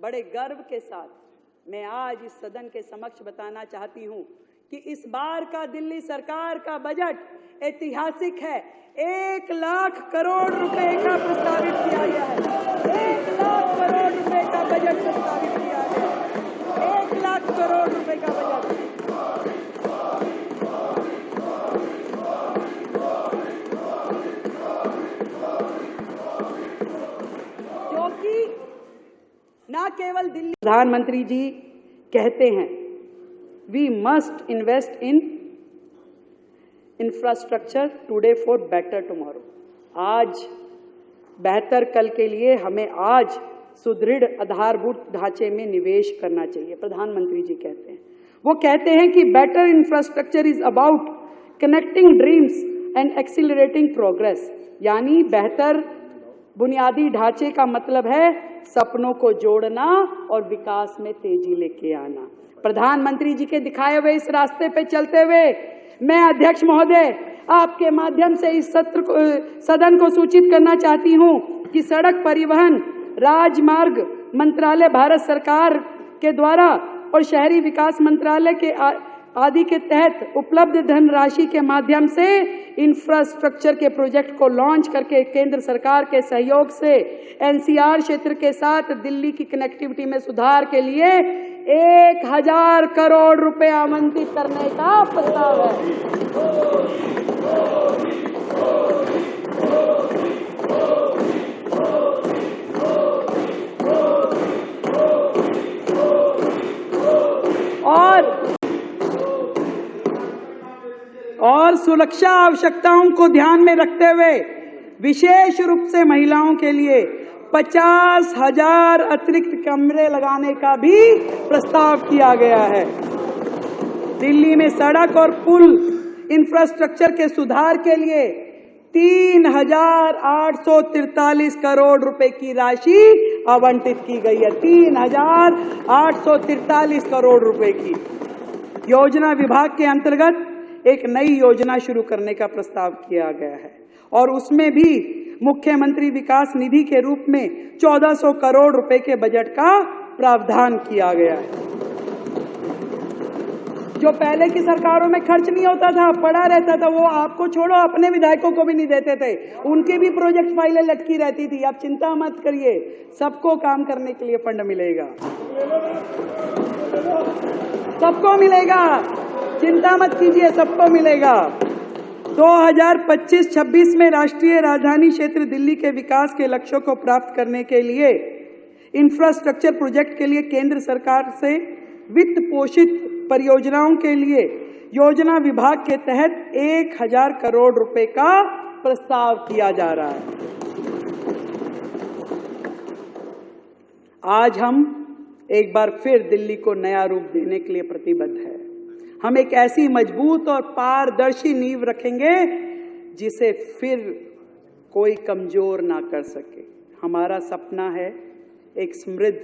बड़े गर्व के साथ मैं आज इस सदन के समक्ष बताना चाहती हूं कि इस बार का दिल्ली सरकार का बजट ऐतिहासिक है। 1 लाख करोड़ रुपए का प्रस्तावित किया गया है। 1 लाख करोड़ रुपए का बजट प्रस्तावित किया गया है। 1 लाख करोड़ रुपए का बजट। क्योंकि ना केवल दिल्ली प्रधानमंत्री जी कहते हैं we must invest in infrastructure today for better tomorrow. आज बेहतर कल के लिए हमें आज सुदृढ़ आधारभूत ढांचे में निवेश करना चाहिए, प्रधानमंत्री जी कहते हैं। वो कहते हैं कि better infrastructure is about connecting dreams and accelerating progress, यानी बेहतर बुनियादी ढांचे का मतलब है सपनों को जोड़ना और विकास में तेजी लेके आना। प्रधानमंत्री जी के दिखाए हुए इस रास्ते पे चलते हुए मैं अध्यक्ष महोदय आपके माध्यम से इस सदन को सूचित करना चाहती हूं कि सड़क परिवहन राजमार्ग मंत्रालय भारत सरकार के द्वारा और शहरी विकास मंत्रालय के आदि के तहत उपलब्ध धनराशि के माध्यम से इंफ्रास्ट्रक्चर के प्रोजेक्ट को लॉन्च करके केंद्र सरकार के सहयोग से एनसीआर क्षेत्र के साथ दिल्ली की कनेक्टिविटी में सुधार के लिए 1000 करोड़ रुपए आवंटित करने का प्रस्ताव है। और सुरक्षा आवश्यकताओं को ध्यान में रखते हुए विशेष रूप से महिलाओं के लिए 50,000 अतिरिक्त कमरे लगाने का भी प्रस्ताव किया गया है। दिल्ली में सड़क और पुल इंफ्रास्ट्रक्चर के सुधार के लिए 3,843 करोड़ रुपए की राशि आवंटित की गई है। 3,843 करोड़ रुपए की योजना विभाग के अंतर्गत एक नई योजना शुरू करने का प्रस्ताव किया गया है और उसमें भी मुख्यमंत्री विकास निधि के रूप में 1400 करोड़ रुपए के बजट का प्रावधान किया गया है। जो पहले की सरकारों में खर्च नहीं होता था, पड़ा रहता था, वो आपको छोड़ो अपने विधायकों को भी नहीं देते थे, उनकी भी प्रोजेक्ट फाइलें लटकी रहती थी। आप चिंता मत करिए, सबको काम करने के लिए फंड मिलेगा, सबको मिलेगा, चिंता मत कीजिए, सबको मिलेगा। 2025-26 में राष्ट्रीय राजधानी क्षेत्र दिल्ली के विकास के लक्ष्यों को प्राप्त करने के लिए इंफ्रास्ट्रक्चर प्रोजेक्ट के लिए केंद्र सरकार से वित्त पोषित परियोजनाओं के लिए योजना विभाग के तहत 1000 करोड़ रुपए का प्रस्ताव किया जा रहा है। आज हम एक बार फिर दिल्ली को नया रूप देने के लिए प्रतिबद्ध है। हम एक ऐसी मजबूत और पारदर्शी नींव रखेंगे जिसे फिर कोई कमजोर ना कर सके। हमारा सपना है एक समृद्ध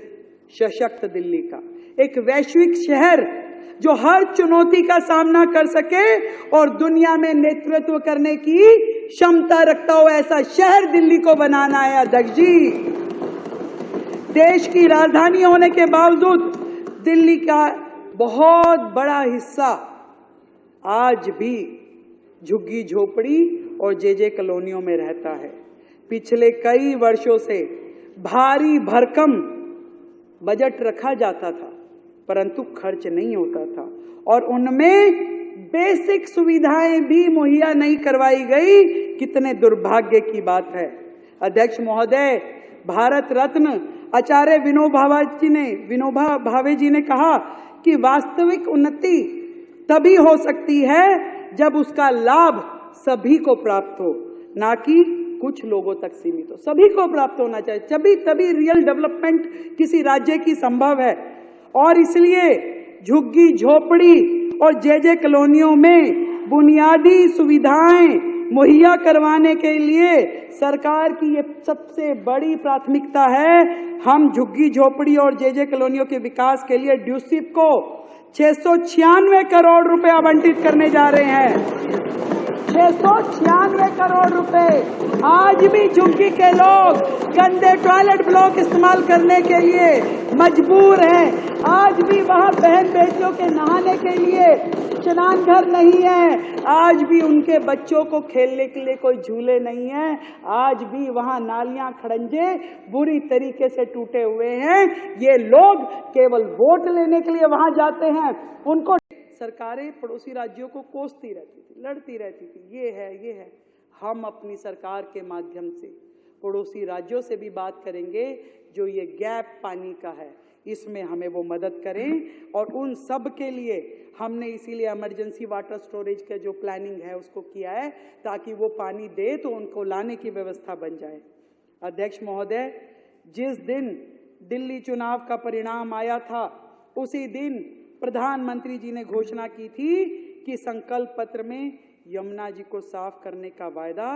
सशक्त दिल्ली का, एक वैश्विक शहर जो हर चुनौती का सामना कर सके और दुनिया में नेतृत्व करने की क्षमता रखता हो, ऐसा शहर दिल्ली को बनाना है अध्यक्ष जी। देश की राजधानी होने के बावजूद दिल्ली का बहुत बड़ा हिस्सा आज भी झुग्गी झोपड़ी और जेजे कॉलोनियों में रहता है। पिछले कई वर्षों से भारी भरकम बजट रखा जाता था परंतु खर्च नहीं होता था और उनमें बेसिक सुविधाएं भी मुहैया नहीं करवाई गई। कितने दुर्भाग्य की बात है अध्यक्ष महोदय। भारत रत्न आचार्य विनोबा भावे जी ने कहा कि वास्तविक उन्नति तभी हो सकती है जब उसका लाभ सभी को प्राप्त हो, ना कि कुछ लोगों तक सीमित हो। सभी को प्राप्त होना चाहिए, तभी रियल डेवलपमेंट किसी राज्य की संभव है। और इसलिए झुग्गी झोपड़ी और जेजे कॉलोनियों में बुनियादी सुविधाएं मुहैया करवाने के लिए सरकार की ये सबसे बड़ी प्राथमिकता है। हम झुग्गी झोपड़ी और जेजे कॉलोनियों के विकास के लिए ड्यूसिप को 696 करोड़ रुपए आवंटित करने जा रहे हैं। 696 करोड़ रुपए। आज भी झुग्गी के लोग गंदे टॉयलेट ब्लॉक इस्तेमाल करने के लिए मजबूर हैं। आज भी वहां बहन बेटियों के नहाने के लिए स्नान घर नहीं है। आज भी उनके बच्चों को खेलने के लिए कोई झूले नहीं है। आज भी वहां नालियां खड़ंजे बुरी तरीके से टूटे हुए हैं। ये लोग केवल वोट लेने के लिए वहां जाते हैं। उनको सरकारें पड़ोसी राज्यों को कोसती रहती थी, लड़ती रहती थी, ये है। हम अपनी सरकार के माध्यम से पड़ोसी राज्यों से भी बात करेंगे जो ये गैप पानी का है, इसमें हमें वो मदद करें। और उन सब के लिए हमने इसीलिए इमरजेंसी वाटर स्टोरेज का जो प्लानिंग है उसको किया है, ताकि वो पानी दे तो उनको लाने की व्यवस्था बन जाए। अध्यक्ष महोदय, जिस दिन दिल्ली चुनाव का परिणाम आया था उसी दिन प्रधानमंत्री जी ने घोषणा की थी कि संकल्प पत्र में यमुना जी को साफ करने का वायदा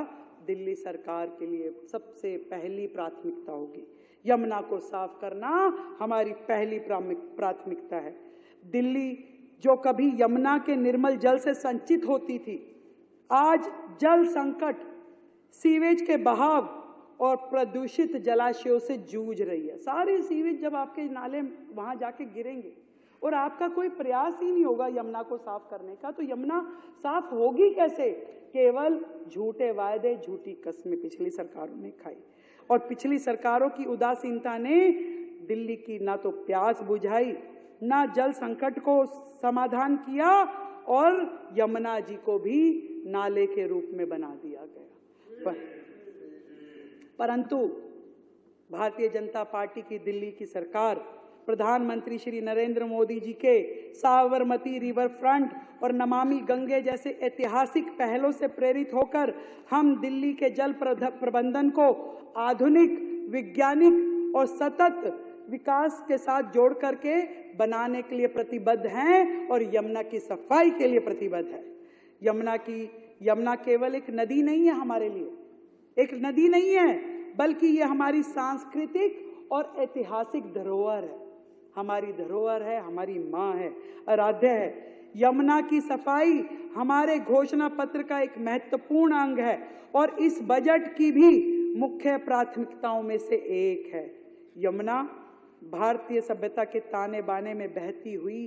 दिल्ली सरकार के लिए सबसे पहली प्राथमिकता होगी। यमुना को साफ करना हमारी पहली प्राथमिकता है। दिल्ली जो कभी यमुना के निर्मल जल से संचित होती थी, आज जल संकट, सीवेज के बहाव और प्रदूषित जलाशयों से जूझ रही है। सारे सीवेज जब आपके नाले वहां जाके गिरेंगे और आपका कोई प्रयास ही नहीं होगा यमुना को साफ करने का, तो यमुना साफ होगी कैसे? केवल झूठे वायदे, झूठी कस्में पिछली सरकारों ने खाई। और पिछली सरकारों की उदासीनता ने दिल्ली की ना तो प्यास बुझाई, ना जल संकट को समाधान किया, और यमुना जी को भी नाले के रूप में बना दिया गया। परंतु भारतीय जनता पार्टी की दिल्ली की सरकार प्रधानमंत्री श्री नरेंद्र मोदी जी के साबरमती रिवर फ्रंट और नमामि गंगे जैसे ऐतिहासिक पहलों से प्रेरित होकर हम दिल्ली के जल प्रबंधन को आधुनिक, वैज्ञानिक और सतत विकास के साथ जोड़ करके बनाने के लिए प्रतिबद्ध हैं और यमुना की सफाई के लिए प्रतिबद्ध है। यमुना केवल एक नदी नहीं है, हमारे लिए एक नदी नहीं है, बल्कि ये हमारी सांस्कृतिक और ऐतिहासिक धरोहर है। हमारी धरोहर है, हमारी माँ है, आराध्य है। यमुना की सफाई हमारे घोषणा पत्र का एक महत्वपूर्ण अंग है और इस बजट की भी मुख्य प्राथमिकताओं में से एक है। यमुना भारतीय सभ्यता के ताने बाने में बहती हुई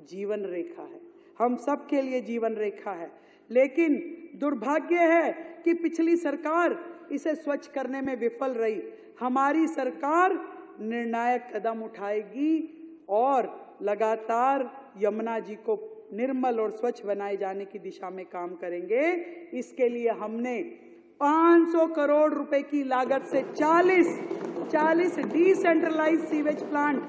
जीवन रेखा है, हम सब के लिए जीवन रेखा है। लेकिन दुर्भाग्य है कि पिछली सरकार इसे स्वच्छ करने में विफल रही। हमारी सरकार निर्णायक कदम उठाएगी और लगातार यमुना जी को निर्मल और स्वच्छ बनाए जाने की दिशा में काम करेंगे। इसके लिए हमने 500 करोड़ रुपए की लागत से 40 decentralize sewage plant,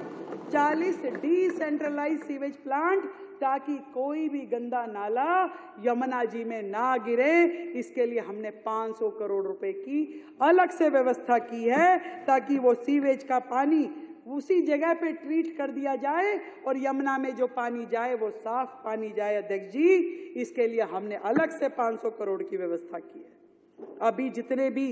40 decentralize sewage plant, ताकि कोई भी गंदा नाला यमुना जी में ना गिरे। इसके लिए हमने 500 करोड़ रुपए की अलग से व्यवस्था की है, ताकि वो सीवेज का पानी उसी जगह पे ट्रीट कर दिया जाए और यमुना में जो पानी जाए वो साफ पानी जाए। अध्यक्ष जी, इसके लिए हमने अलग से 500 करोड़ की व्यवस्था की है। अभी जितने भी